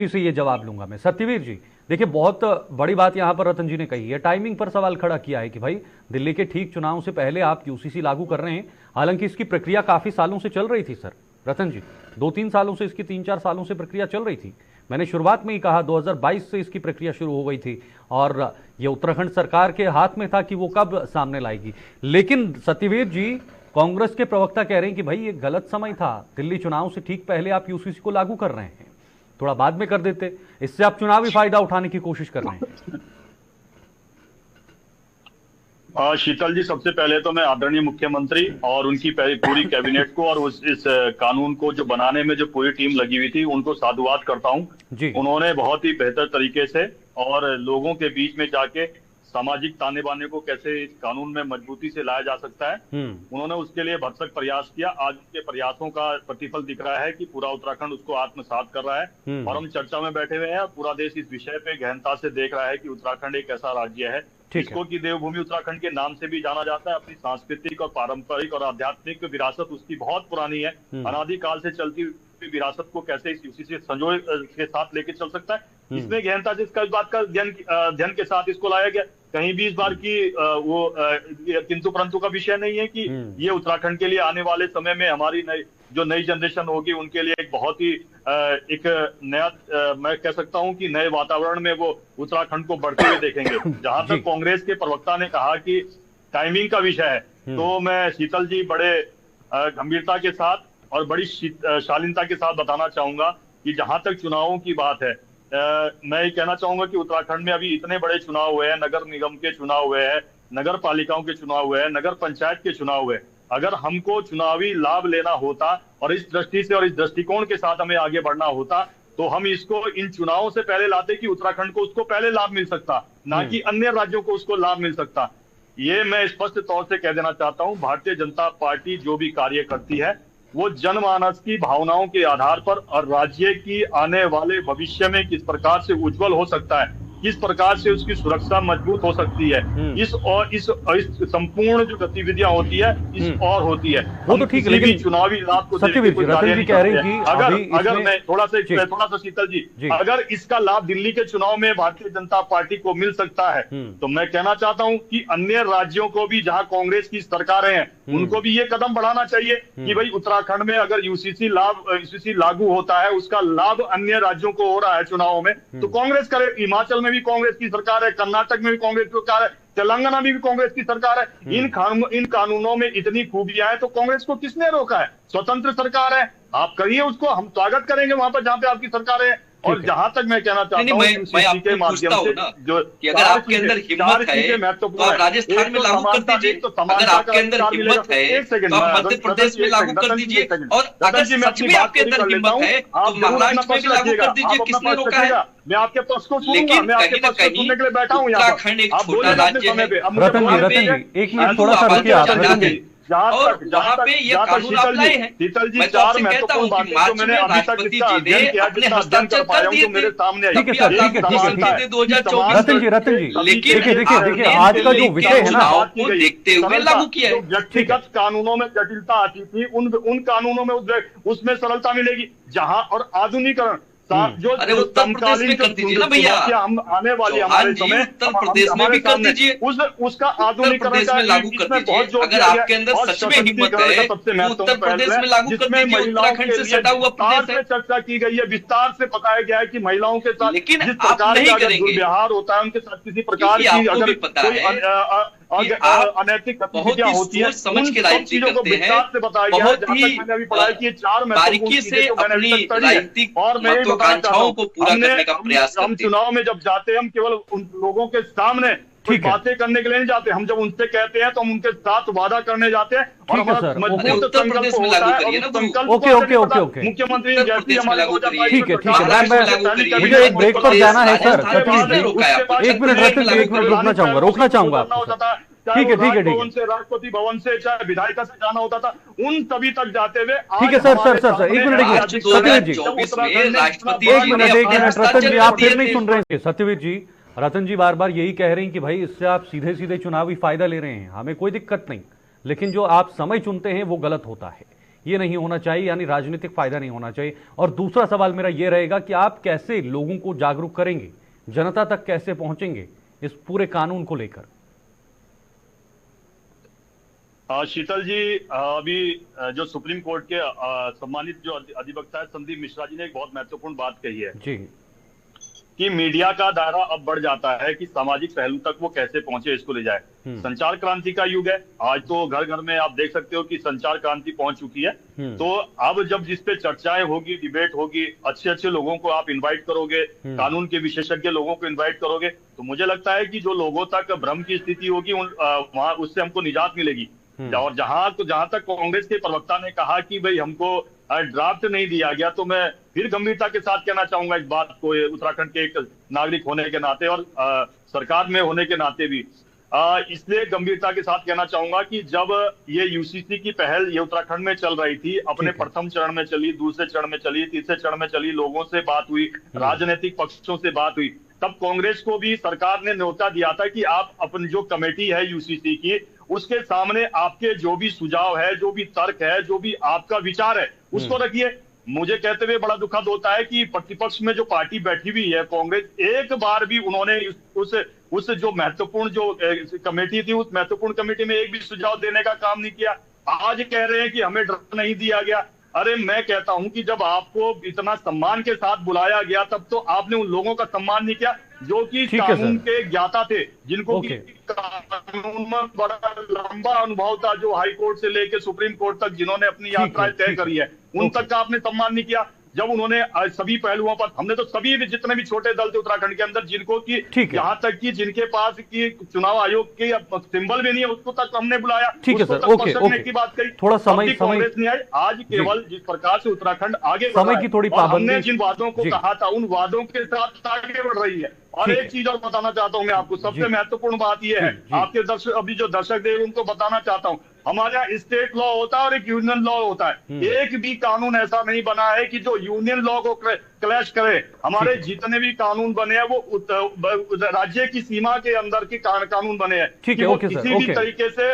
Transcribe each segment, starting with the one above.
से ये जवाब लूंगा मैं। सत्यवीर जी, देखिए बहुत बड़ी बात यहां पर रतन जी ने कही है, टाइमिंग पर सवाल खड़ा किया है कि भाई दिल्ली के ठीक चुनाव से पहले आप यूसीसी लागू कर रहे हैं। हालांकि इसकी प्रक्रिया काफी सालों से चल रही थी सर, रतन जी 2-3 सालों से, इसकी 3-4 सालों से प्रक्रिया चल रही थी। मैंने शुरुआत में ही कहा 2022 से इसकी प्रक्रिया शुरू हो गई थी और ये उत्तराखंड सरकार के हाथ में था कि वो कब सामने लाएगी। लेकिन सत्यवीर जी, कांग्रेस के प्रवक्ता कह रहे हैं कि भाई ये गलत समय था, दिल्ली चुनाव से ठीक पहले आप यूसीसी को लागू कर रहे हैं, थोड़ा बाद में कर देते, इससे आप चुनावी फायदा उठाने की कोशिश कर रहे हैं। शीतल जी, सबसे पहले तो मैं आदरणीय मुख्यमंत्री और उनकी पूरी कैबिनेट को और इस कानून को जो बनाने में जो पूरी टीम लगी हुई थी उनको साधुवाद करता हूं। उन्होंने बहुत ही बेहतर तरीके से और लोगों के बीच में जाके सामाजिक ताने बाने को कैसे इस कानून में मजबूती से लाया जा सकता है, उन्होंने उसके लिए भरसक प्रयास किया। आज उनके प्रयासों का प्रतिफल दिख रहा है कि पूरा उत्तराखंड उसको आत्मसात कर रहा है और हम चर्चा में बैठे हुए हैं। पूरा देश इस विषय पे गहनता से देख रहा है कि उत्तराखंड एक ऐसा राज्य है जिसको कि देवभूमि उत्तराखंड के नाम से भी जाना जाता है। अपनी सांस्कृतिक और पारंपरिक और आध्यात्मिक विरासत उसकी बहुत पुरानी है। अनादिकाल से चलती हुई विरासत को कैसे इस यूसीसी संजोए के साथ लेके चल सकता है, इसमें गहनता से इस बात का ध्यान के साथ इसको लाया गया। कहीं भी इस बार की किंतु परंतु का विषय नहीं है कि ये उत्तराखंड के लिए आने वाले समय में हमारी नई जनरेशन होगी उनके लिए एक बहुत ही एक नया मैं कह सकता हूं कि नए वातावरण में वो उत्तराखंड को बढ़ते हुए देखेंगे। जहां तक कांग्रेस के प्रवक्ता ने कहा कि टाइमिंग का विषय है, तो मैं शीतल जी बड़े गंभीरता के साथ और बड़ी शालीनता के साथ बताना चाहूंगा कि जहां तक चुनावों की बात है, मैं ये कहना चाहूंगा कि उत्तराखंड में अभी इतने बड़े चुनाव हुए हैं, नगर निगम के चुनाव हुए हैं, नगर पालिकाओं के चुनाव हुए हैं, नगर पंचायत के चुनाव हुए। अगर हमको चुनावी लाभ लेना होता और इस दृष्टि से और इस दृष्टिकोण के साथ हमें आगे बढ़ना होता, तो हम इसको इन चुनावों से पहले लाते कि उत्तराखंड को उसको पहले लाभ मिल सकता, ना कि अन्य राज्यों को उसको लाभ मिल सकता। ये मैं स्पष्ट तौर से कह देना चाहता हूं। भारतीय जनता पार्टी जो भी कार्य करती है वो जनमानस की भावनाओं के आधार पर और राज्य की आने वाले भविष्य में किस प्रकार से उज्जवल हो सकता है, किस प्रकार से उसकी सुरक्षा मजबूत हो सकती है, इस संपूर्ण जो गतिविधियां होती है इस और होती है। वो तो ठीक है, लेकिन चुनावी लाभ को सत्यवीर जी, रतन जी कह रहे हैं कि अगर मैं थोड़ा सा शीतल जी, अगर इसका लाभ दिल्ली के चुनाव में भारतीय जनता पार्टी को मिल सकता है, तो मैं कहना चाहता हूं कि अन्य राज्यों को भी जहां कांग्रेस की सरकारें हैं उनको भी ये कदम बढ़ाना चाहिए कि भाई उत्तराखंड में अगर यूसीसी लागू होता है, उसका लाभ अन्य राज्यों को हो रहा है चुनावों में, तो कांग्रेस करे। हिमाचल में भी कांग्रेस की सरकार है, कर्नाटक में भी कांग्रेस की सरकार है, तेलंगाना में भी कांग्रेस की सरकार है। इन कानूनों में इतनी खूबियां हैं, तो कांग्रेस को किसने रोका है? स्वतंत्र सरकार है, आप करिए उसको, हम स्वागत करेंगे वहां पर जहां पे आपकी सरकार है। और जहां तक मैं कहना चाहता हूं के माध्यम से जो कि अगर आपके अंदर हिम्मत है तो आप राजस्थान में लागू कर दीजिए, अगर आपके अंदर हिम्मत है तो आप मध्य प्रदेश में लागू कर दीजिए, और अगर सच में आपके अंदर हिम्मत है तो महाराष्ट्र में भी लागू कर दीजिए। किसने रोका है? मैं आपके पक्ष को सुनूंगा, मैं आपके पक्ष को सुनने के लिए बैठा हूं। उत्तराखंड एक छोटा राज्य है, रतन जी एक मिनट थोड़ा सा रुकिए आप, रतन जी और वहाँ पे ये कानून आप लाए हैं। मैं तो आपसे कहता हूँ कि मार्च में राष्ट्रपति जी ने अपने हस्ताक्षर कर दिए थे। ठीक है सर, ठीक है 2024 रतन जी, लेकिन देखिए आज का जो विषय है ना, को देखते हुए लागू किया है। व्यक्तिगत कानूनों में जटिलता आती थी, उन कानूनों में उसमें सरलता मिलेगी। जहां और आधुनिकरण जो उत्तर प्रदेश में कर दीजिए ना भैया, हम आने वाले हमारे समय उत्तर प्रदेश में भी कर दीजिए, उसका आधुनिकरण में लागू कर दीजिए। अगर आपके अंदर सच में हिम्मत है तो उत्तर प्रदेश में लागू कर दीजिए। उत्तराखंड से सटा हुआ प्रदेश है, चर्चा की गई है, विस्तार से बताया गया है कि महिलाओं के साथ लेकिन जिस प्रकार का दुर्व्यवहार होता है, उनके साथ किसी प्रकार की अगर कोई अनैतिक गतिविधियां होती है, समझ के राजनीति करते हैं, बहुत ही बारीकी से अपनी राजनीतिक और महत्वाकांक्षाओं को पूरा करने का प्रयास करते हैं। हम चुनाव में जब जाते हैं, हम केवल उन लोगों के सामने बातें करने के लिए नहीं जाते, हम जब उनसे कहते हैं तो हम उनके साथ वादा करने जाते हैं और हमारा मजबूत संकल्प होता है। ओके मुख्यमंत्री जैसे हमारे ठीक है, मुझे एक ब्रेक पर जाना है सर, एक मिनट रतन जी, एक मिनट रोकना चाहूंगा। ठीक है उनसे राष्ट्रपति भवन से चाहे विधायिका से जाना होता था, उन सभी तक जाते हुए ठीक है सर एक मिनट सत्यवीर जी, एक मिनट रतन जी, आप फिर नहीं सुन रहे हैं। सत्यवीर जी, रतन जी बार बार यही कह रहे हैं कि भाई इससे आप सीधे सीधे चुनावी फायदा ले रहे हैं, हमें कोई दिक्कत नहीं, लेकिन जो आप समय चुनते हैं वो गलत होता है। ये नहीं होना चाहिए, यानी राजनीतिक फायदा नहीं होना चाहिए। और दूसरा सवाल मेरा ये रहेगा कि आप कैसे लोगों को जागरूक करेंगे, जनता तक कैसे पहुंचेंगे इस पूरे कानून को लेकर? शीतल जी, अभी जो सुप्रीम कोर्ट के सम्मानित जो अधिवक्ता है संदीप मिश्रा जी ने एक बहुत महत्वपूर्ण बात कही है जी, कि मीडिया का दायरा अब बढ़ जाता है कि सामाजिक पहलू तक वो कैसे पहुंचे, इसको ले जाए। संचार क्रांति का युग है आज, तो घर घर में आप देख सकते हो कि संचार क्रांति पहुंच चुकी है। तो अब जब जिस पे चर्चाएं होगी, डिबेट होगी, अच्छे अच्छे लोगों को आप इनवाइट करोगे, कानून के विशेषज्ञ लोगों को इनवाइट करोगे, तो मुझे लगता है कि जो लोगों तक भ्रम की स्थिति होगी वहां उससे हमको निजात मिलेगी। और जहां तक कांग्रेस के प्रवक्ता ने कहा कि भाई हमको ड्राफ्ट नहीं दिया गया, तो मैं फिर गंभीरता के साथ कहना चाहूंगा इस बात को, उत्तराखंड के एक नागरिक होने के नाते और सरकार में होने के नाते भी इसलिए गंभीरता के साथ कहना चाहूंगा कि जब ये यूसीसी की पहल ये उत्तराखंड में चल रही थी, अपने प्रथम चरण में चली, दूसरे चरण में चली, तीसरे चरण में चली, लोगों से बात हुई, राजनीतिक पक्षों से बात हुई, तब कांग्रेस को भी सरकार ने न्योता दिया था कि आप अपनी जो कमेटी है यूसीसी की, उसके सामने आपके जो भी सुझाव है, जो भी तर्क है, जो भी आपका विचार है, उसको रखिए। मुझे कहते हुए बड़ा दुखद होता है कि प्रतिपक्ष में जो पार्टी बैठी हुई है कांग्रेस, एक बार भी उन्होंने उस जो महत्वपूर्ण जो कमेटी थी, उस महत्वपूर्ण कमेटी में एक भी सुझाव देने का काम नहीं किया। आज कह रहे हैं कि हमें ड्राफ्ट नहीं दिया गया। अरे मैं कहता हूं कि जब आपको इतना सम्मान के साथ बुलाया गया, तब तो आपने उन लोगों का सम्मान नहीं किया जो कि कानून के ज्ञाता थे, जिनको कि कानून में बड़ा लंबा अनुभव था, जो हाई कोर्ट से लेकर सुप्रीम कोर्ट तक जिन्होंने अपनी यात्राएं तय करी है, उन तक का आपने सम्मान नहीं किया। जब उन्होंने सभी पहलुओं पर, हमने तो सभी जितने भी छोटे दल थे उत्तराखंड के अंदर, जिनको कि यहाँ तक कि जिनके पास की चुनाव आयोग के सिंबल भी नहीं है, उसको तक हमने बुलाया, ठीक है सर, ओके, की बात कही, थोड़ा समय कांग्रेस नहीं आई। आज केवल जिस प्रकार से उत्तराखंड आगे समय की थोड़ी पाबंदी, हमने जिन वादों को कहा था उन वादों के साथ आगे बढ़ रही है। और एक चीज और बताना चाहता हूं मैं आपको, सबसे महत्वपूर्ण बात यह है, आपके दर्शक अभी जो दर्शक देख उनको बताना चाहता हूं, हमारे यहाँ स्टेट लॉ होता है और एक यूनियन लॉ होता है। एक भी कानून ऐसा नहीं बना है कि जो यूनियन लॉ को क्लैश करे। हमारे जितने भी कानून बने हैं वो राज्य की सीमा के अंदर के कानून बने हैं, कि वो किसी भी तरीके से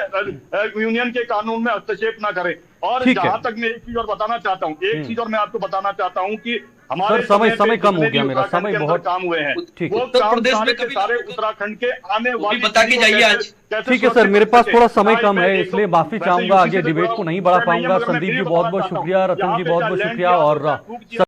यूनियन के कानून में हस्तक्षेप ना करे। और जहां तक मैं एक चीज और बताना चाहता हूँ, एक चीज और मैं आपको बताना चाहता हूँ कि हमारे समय कम हो गया, मेरा समय बहुत काम हुए हैं, वो काम सारे उत्तराखंड के आने वाले बता के जाइए आज। ठीक है सर, मेरे पास थोड़ा समय कम है, इसलिए माफी चाहूंगा, आगे डिबेट को नहीं बढ़ा पाऊंगा। संदीप जी बहुत बहुत शुक्रिया, रतन जी बहुत बहुत शुक्रिया, और